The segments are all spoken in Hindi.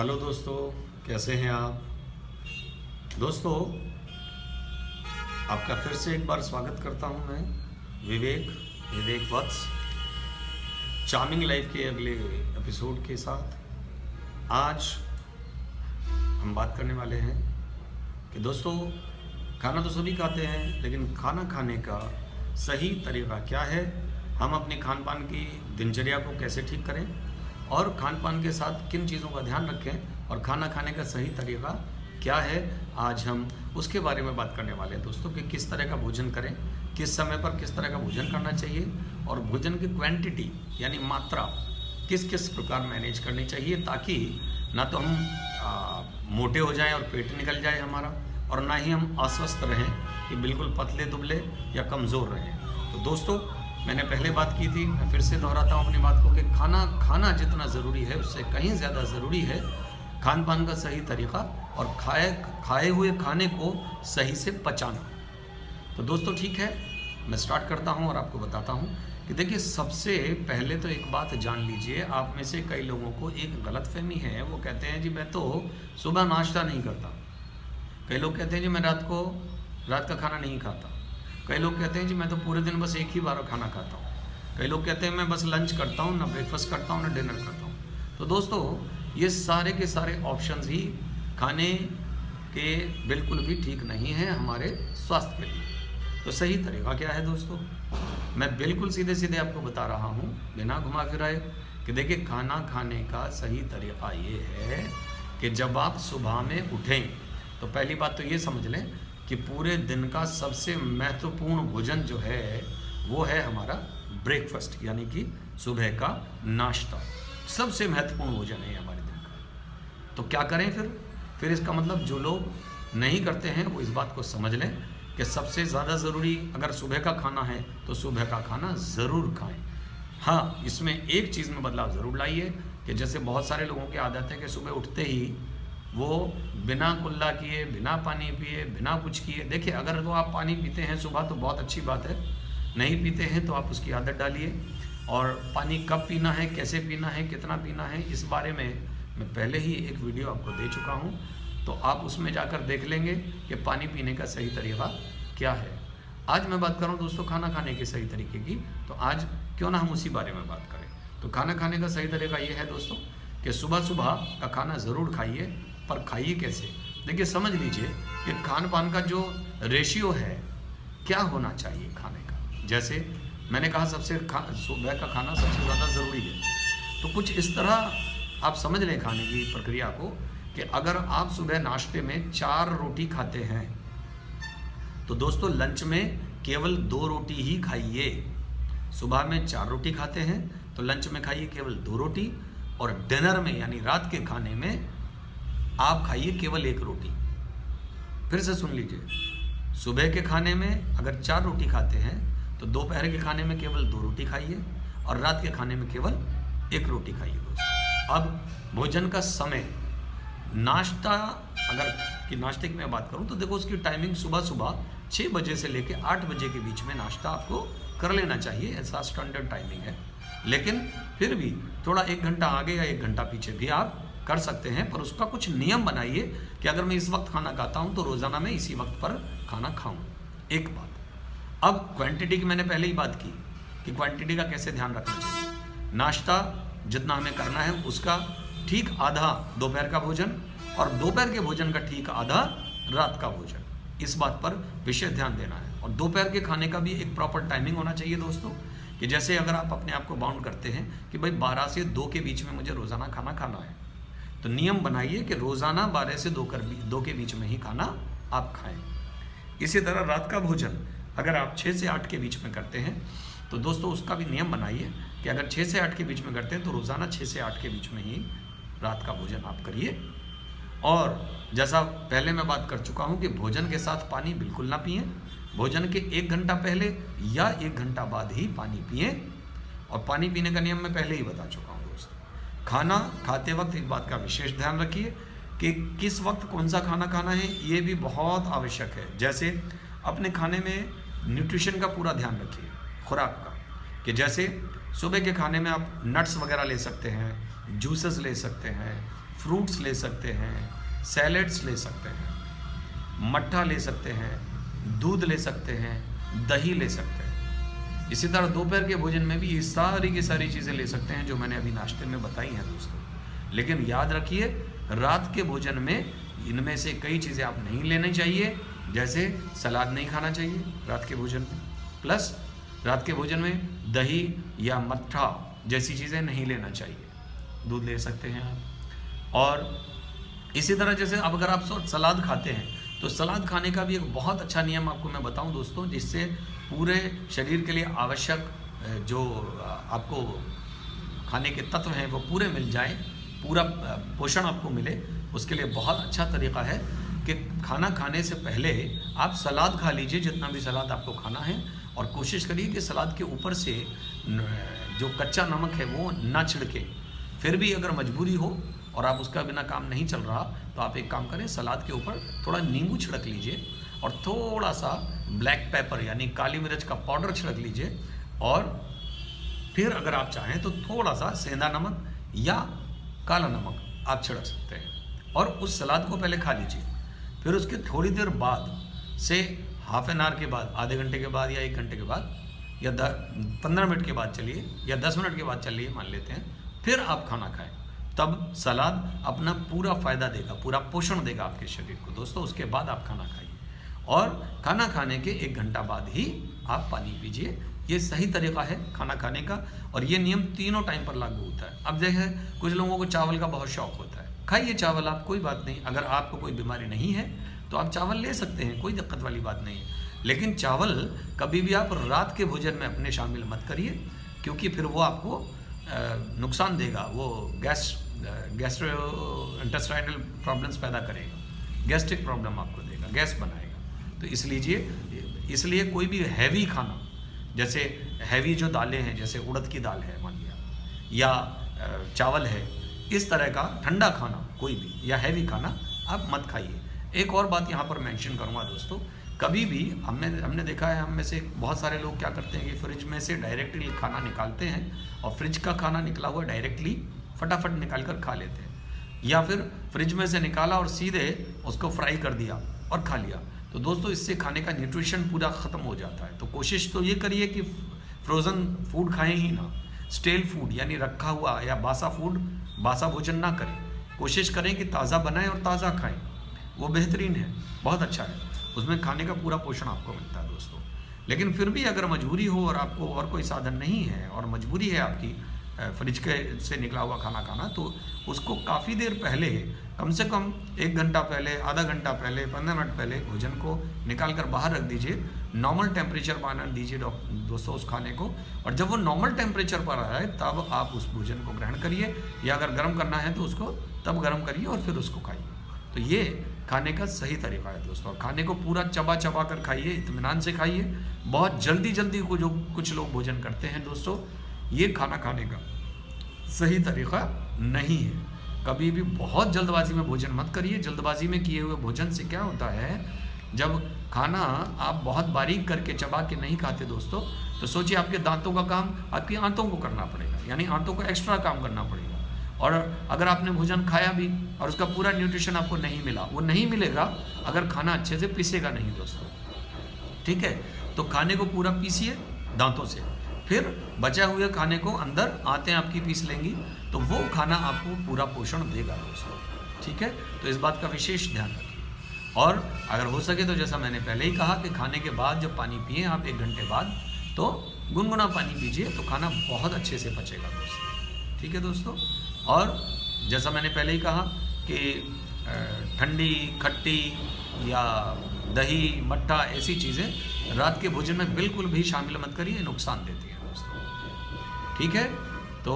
हेलो दोस्तों, कैसे हैं आप। दोस्तों, आपका फिर से एक बार स्वागत करता हूं मैं विवेक वत्स चार्मिंग लाइफ के अगले एपिसोड के साथ। आज हम बात करने वाले हैं कि दोस्तों, खाना तो सभी खाते हैं, लेकिन खाना खाने का सही तरीका क्या है, हम अपने खान पान की दिनचर्या को कैसे ठीक करें और खान पान के साथ किन चीज़ों का ध्यान रखें और खाना खाने का सही तरीका क्या है, आज हम उसके बारे में बात करने वाले हैं दोस्तों कि किस तरह का भोजन करें, किस समय पर किस तरह का भोजन करना चाहिए और भोजन की क्वांटिटी यानी मात्रा किस किस प्रकार मैनेज करनी चाहिए, ताकि ना तो हम मोटे हो जाएं और पेट निकल जाए हमारा, और ना ही हम अस्वस्थ रहें कि बिल्कुल पतले दुबले या कमज़ोर रहें। तो दोस्तों, मैंने पहले बात की थी, मैं फिर से दोहराता हूँ अपनी बात को कि खाना खाना जितना ज़रूरी है उससे कहीं ज़्यादा ज़रूरी है खान पान का सही तरीका और खाए हुए खाने को सही से पचाना। तो दोस्तों ठीक है, मैं स्टार्ट करता हूँ और आपको बताता हूँ कि देखिए, सबसे पहले तो एक बात जान लीजिए, आप में से कई लोगों को एक गलतफहमी है। वो कहते हैं जी मैं तो सुबह नाश्ता नहीं करता, कई लोग कहते हैं जी मैं रात का खाना नहीं खाता, कई लोग कहते हैं जी मैं तो पूरे दिन बस एक ही बार खाना खाता हूँ, कई लोग कहते हैं मैं बस लंच करता हूँ, ना ब्रेकफास्ट करता हूँ, ना डिनर करता हूँ। तो दोस्तों, ये सारे के सारे ऑप्शंस ही खाने के बिल्कुल भी ठीक नहीं हैं हमारे स्वास्थ्य के लिए। तो सही तरीका क्या है दोस्तों, मैं बिल्कुल सीधे सीधे आपको बता रहा हूँ बिना घुमा फिराए कि देखिए, खाना खाने का सही तरीका ये है कि जब आप सुबह में उठें तो पहली बात तो ये समझ लें कि पूरे दिन का सबसे महत्वपूर्ण भोजन जो है वो है हमारा ब्रेकफास्ट, यानी कि सुबह का नाश्ता। सबसे महत्वपूर्ण भोजन है हमारे दिन का। तो क्या करें फिर इसका मतलब जो लोग नहीं करते हैं वो इस बात को समझ लें कि सबसे ज़्यादा ज़रूरी अगर सुबह का खाना है तो सुबह का खाना ज़रूर खाएं। हाँ, इसमें एक चीज़ में बदलाव ज़रूर लाइए कि जैसे बहुत सारे लोगों की आदत है कि सुबह उठते ही वो बिना कुल्ला किए, बिना पानी पिए, बिना कुछ किए। देखिए, अगर तो आप पानी पीते हैं सुबह तो बहुत अच्छी बात है, नहीं पीते हैं तो आप उसकी आदत डालिए। और पानी कब पीना है, कैसे पीना है, कितना पीना है, इस बारे में मैं पहले ही एक वीडियो आपको दे चुका हूँ, तो आप उसमें जाकर देख लेंगे कि पानी पीने का सही तरीका क्या है। आज मैं बात कर रहा हूँ दोस्तों खाना खाने के सही तरीके की, तो आज क्यों ना हम उसी बारे में बात करें। तो खाना खाने का सही तरीका ये है दोस्तों कि सुबह सुबह का खाना ज़रूर खाइए, पर खाइए कैसे। देखिए, समझ लीजिए कि खान पान का जो रेशियो है क्या होना चाहिए खाने का। जैसे मैंने कहा सुबह का खाना सबसे ज़्यादा ज़रूरी है, तो कुछ इस तरह आप समझ लें खाने की प्रक्रिया को कि अगर आप सुबह नाश्ते में 4 रोटी खाते हैं तो दोस्तों लंच में केवल 2 रोटी ही खाइए। सुबह में 4 रोटी खाते हैं तो लंच में खाइए केवल 2 रोटी, और डिनर में यानी रात के खाने में आप खाइए केवल 1 रोटी। फिर से सुन लीजिए, सुबह के खाने में अगर 4 रोटी खाते हैं तो दोपहर के खाने में केवल 2 रोटी खाइए और रात के खाने में केवल 1 रोटी खाइए दोस्तों। अब भोजन का समय, नाश्ता नाश्ते की मैं बात करूं तो देखो, उसकी टाइमिंग सुबह 6 बजे से लेकर 8 बजे के बीच में नाश्ता आपको कर लेना चाहिए, ऐसा स्टैंडर्ड टाइमिंग है। लेकिन फिर भी थोड़ा 1 घंटा आगे या 1 घंटा पीछे भी आप कर सकते हैं, पर उसका कुछ नियम बनाइए कि अगर मैं इस वक्त खाना खाता हूं तो रोज़ाना मैं इसी वक्त पर खाना खाऊं। एक बात। अब क्वांटिटी की मैंने पहले ही बात की कि क्वांटिटी का कैसे ध्यान रखना चाहिए। नाश्ता जितना हमें करना है उसका ठीक आधा दोपहर का भोजन, और दोपहर के भोजन का ठीक आधा रात का भोजन, इस बात पर विशेष ध्यान देना है। और दोपहर के खाने का भी एक प्रॉपर टाइमिंग होना चाहिए दोस्तों, कि जैसे अगर आप अपने आप को बाउंड करते हैं कि भाई 12 से 2 के बीच में मुझे रोज़ाना खाना खाना है, तो नियम बनाइए कि रोज़ाना 12 से 2 के बीच में ही खाना आप खाएं। इसी तरह रात का भोजन अगर आप 6 से 8 के बीच में करते हैं तो दोस्तों उसका भी नियम बनाइए कि अगर 6 से 8 के बीच में करते हैं तो रोज़ाना 6 से 8 के बीच में ही रात का भोजन आप करिए। और जैसा पहले मैं बात कर चुका हूँ कि भोजन के साथ पानी बिल्कुल ना पिएं, भोजन के 1 घंटा पहले या 1 घंटा बाद ही पानी पिएं। और पानी पीने का नियम मैं पहले ही बता चुका हूँ दोस्तों। खाना खाते वक्त एक बात का विशेष ध्यान रखिए कि किस वक्त कौन सा खाना खाना है, ये भी बहुत आवश्यक है। जैसे अपने खाने में न्यूट्रिशन का पूरा ध्यान रखिए, खुराक का, कि जैसे सुबह के खाने में आप नट्स वगैरह ले सकते हैं, जूसेस ले सकते हैं, फ्रूट्स ले सकते हैं, सैलेड्स ले सकते हैं, मट्ठा ले सकते हैं, दूध ले सकते हैं, दही ले सकते हैं। इसी तरह दोपहर के भोजन में भी ये सारी की सारी चीज़ें ले सकते हैं जो मैंने अभी नाश्ते में बताई हैं दोस्तों। लेकिन याद रखिए, रात के भोजन में इनमें से कई चीज़ें आप नहीं लेनी चाहिए। जैसे सलाद नहीं खाना चाहिए रात के भोजन में, प्लस रात के भोजन में दही या मट्ठा जैसी चीज़ें नहीं लेना चाहिए। दूध ले सकते हैं आप। और इसी तरह जैसे अब अगर आप सलाद खाते हैं तो सलाद खाने का भी एक बहुत अच्छा नियम आपको मैं बताऊं दोस्तों, जिससे पूरे शरीर के लिए आवश्यक जो आपको खाने के तत्व हैं वो पूरे मिल जाएं, पूरा पोषण आपको मिले। उसके लिए बहुत अच्छा तरीका है कि खाना खाने से पहले आप सलाद खा लीजिए, जितना भी सलाद आपको खाना है, और कोशिश करिए कि सलाद के ऊपर से जो कच्चा नमक है वो ना छिड़के। फिर भी अगर मजबूरी हो और आप उसका बिना काम नहीं चल रहा तो आप एक काम करें, सलाद के ऊपर थोड़ा नींबू छिड़क लीजिए और थोड़ा सा ब्लैक पेपर यानी काली मिर्च का पाउडर छिड़क लीजिए, और फिर अगर आप चाहें तो थोड़ा सा सेंधा नमक या काला नमक आप छिड़क सकते हैं और उस सलाद को पहले खा लीजिए। फिर उसके थोड़ी देर बाद से हाफ एन आवर के बाद, आधे घंटे के बाद या 1 घंटे के बाद या 15 मिनट के बाद चलिए या 10 मिनट के बाद चलिए मान लेते हैं, फिर आप खाना खाएं। तब सलाद अपना पूरा फ़ायदा देगा, पूरा पोषण देगा आपके शरीर को दोस्तों। उसके बाद आप खाना खाइए और खाना खाने के 1 घंटा बाद ही आप पानी पीजिए। ये सही तरीका है खाना खाने का, और ये नियम तीनों टाइम पर लागू होता है। अब देखें, कुछ लोगों को चावल का बहुत शौक होता है, खाइए चावल आप, कोई बात नहीं। अगर आपको कोई बीमारी नहीं है तो आप चावल ले सकते हैं, कोई दिक्कत वाली बात नहीं है। लेकिन चावल कभी भी आप रात के भोजन में अपने शामिल मत करिए, क्योंकि फिर वो आपको नुकसान देगा। वो गैस्ट्रोइंटेस्टाइनल प्रॉब्लम्स पैदा करेगा, गैस्ट्रिक प्रॉब्लम आपको देगा, गैस बनाएगा। तो इसलिए कोई भी हैवी खाना, जैसे हैवी जो दालें हैं, जैसे उड़द की दाल है मान लिया, या चावल है, इस तरह का ठंडा खाना कोई भी या हैवी खाना आप मत खाइए। एक और बात यहाँ पर मेंशन करूँगा दोस्तों, कभी भी हमने देखा है, हम में से बहुत सारे लोग क्या करते हैं कि फ्रिज में से डायरेक्टली खाना निकालते हैं और फ्रिज का खाना निकला हुआ डायरेक्टली फटाफट निकाल कर खा लेते हैं, या फिर फ्रिज में से निकाला और सीधे उसको फ्राई कर दिया और खा लिया। तो दोस्तों इससे खाने का न्यूट्रिशन पूरा ख़त्म हो जाता है। तो कोशिश तो ये करिए कि फ्रोज़न फूड खाएं ही ना, स्टेल फूड यानी रखा हुआ या बासा भोजन ना करें। कोशिश करें कि ताज़ा बनाएं और ताज़ा खाएं, वो बेहतरीन है, बहुत अच्छा है, उसमें खाने का पूरा पोषण आपको मिलता है दोस्तों। लेकिन फिर भी अगर मजबूरी हो और आपको और कोई साधन नहीं है और मजबूरी है आपकी फ्रिज के से निकला हुआ खाना खाना, तो उसको काफ़ी देर पहले, कम से कम 1 घंटा पहले, आधा घंटा पहले, 15 मिनट पहले भोजन को निकाल कर बाहर रख दीजिए। नॉर्मल टेम्परेचर पर आने दीजिए दोस्तों उस खाने को, और जब वो नॉर्मल टेम्परेचर पर आए तब आप उस भोजन को ग्रहण करिए, या अगर गर्म करना है तो उसको तब गर्म करिए और फिर उसको खाइए। तो ये खाने का सही तरीका है दोस्तों। खाने को पूरा चबा कर खाइए, इत्मीनान से खाइए। बहुत जल्दी को जो कुछ लोग भोजन करते हैं दोस्तों, ये खाना खाने का सही तरीका नहीं है। कभी भी बहुत जल्दबाजी में भोजन मत करिए। जल्दबाजी में किए हुए भोजन से क्या होता है, जब खाना आप बहुत बारीक करके चबा के नहीं खाते दोस्तों, तो सोचिए आपके दांतों का काम आपकी आंतों को करना पड़ेगा, यानी आंतों को एक्स्ट्रा काम करना पड़ेगा। और अगर आपने भोजन खाया भी और उसका पूरा न्यूट्रिशन आपको नहीं मिला, वो नहीं मिलेगा अगर खाना अच्छे से पीसेगा नहीं दोस्तों, ठीक है। तो खाने को पूरा पीसिए दांतों से, फिर बचा हुए खाने को अंदर आंतें आपकी पीस लेंगी, तो वो खाना आपको पूरा पोषण देगा दोस्तों, ठीक है। तो इस बात का विशेष ध्यान रखिए। और अगर हो सके तो जैसा मैंने पहले ही कहा कि खाने के बाद जब पानी पिए आप 1 घंटे बाद, तो गुनगुना पानी पीजिए, तो खाना बहुत अच्छे से पचेगा दोस्तों, ठीक है दोस्तों। और जैसा मैंने पहले ही कहा कि ठंडी, खट्टी या दही, मट्ठा ऐसी चीज़ें रात के भोजन में बिल्कुल भी शामिल मत करिए, नुकसान देती हैं दोस्तों, ठीक है। तो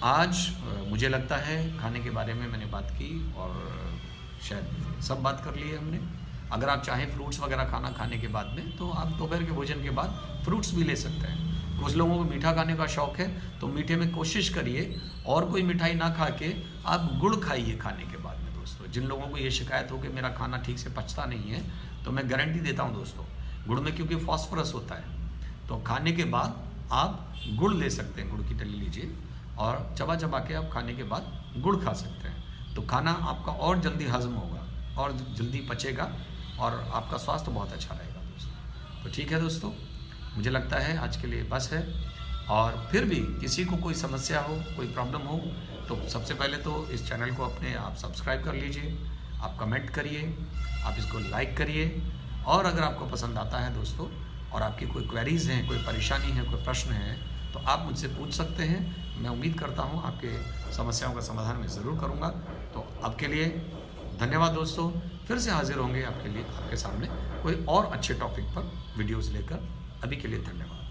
आज मुझे लगता है खाने के बारे में मैंने बात की और शायद सब बात कर ली है हमने। अगर आप चाहें फ्रूट्स वगैरह खाने के बाद में, तो आप दोपहर के भोजन के बाद फ्रूट्स भी ले सकते हैं। कुछ लोगों को मीठा खाने का शौक़ है, तो मीठे में कोशिश करिए और कोई मिठाई ना खा के आप गुड़ खाइए खाने के बाद में दोस्तों। जिन लोगों को ये शिकायत हो कि मेरा खाना ठीक से पचता नहीं है, तो मैं गारंटी देता हूँ दोस्तों, गुड़ में क्योंकि फॉस्फोरस होता है, तो खाने के बाद आप गुड़ ले सकते हैं, गुड़ की डली लीजिए और चबा के आप खाने के बाद गुड़ खा सकते हैं। तो खाना आपका और जल्दी हजम होगा और जल्दी पचेगा और आपका स्वास्थ्य बहुत अच्छा रहेगा दोस्तों। तो ठीक है दोस्तों, मुझे लगता है आज के लिए बस है। और फिर भी किसी को कोई समस्या हो, कोई प्रॉब्लम हो, तो सबसे पहले तो इस चैनल को अपने आप सब्सक्राइब कर लीजिए, आप कमेंट करिए, आप इसको लाइक करिए। और अगर आपको पसंद आता है दोस्तों और आपकी कोई क्वेरीज़ हैं, कोई परेशानी है, कोई प्रश्न है, तो आप मुझसे पूछ सकते हैं। मैं उम्मीद करता हूँ आपके समस्याओं का समाधान मैं ज़रूर करूँगा। तो अब के लिए धन्यवाद दोस्तों, फिर से हाजिर होंगे आपके लिए, आपके सामने कोई और अच्छे टॉपिक पर वीडियोज़ लेकर। अभी के लिए धन्यवाद।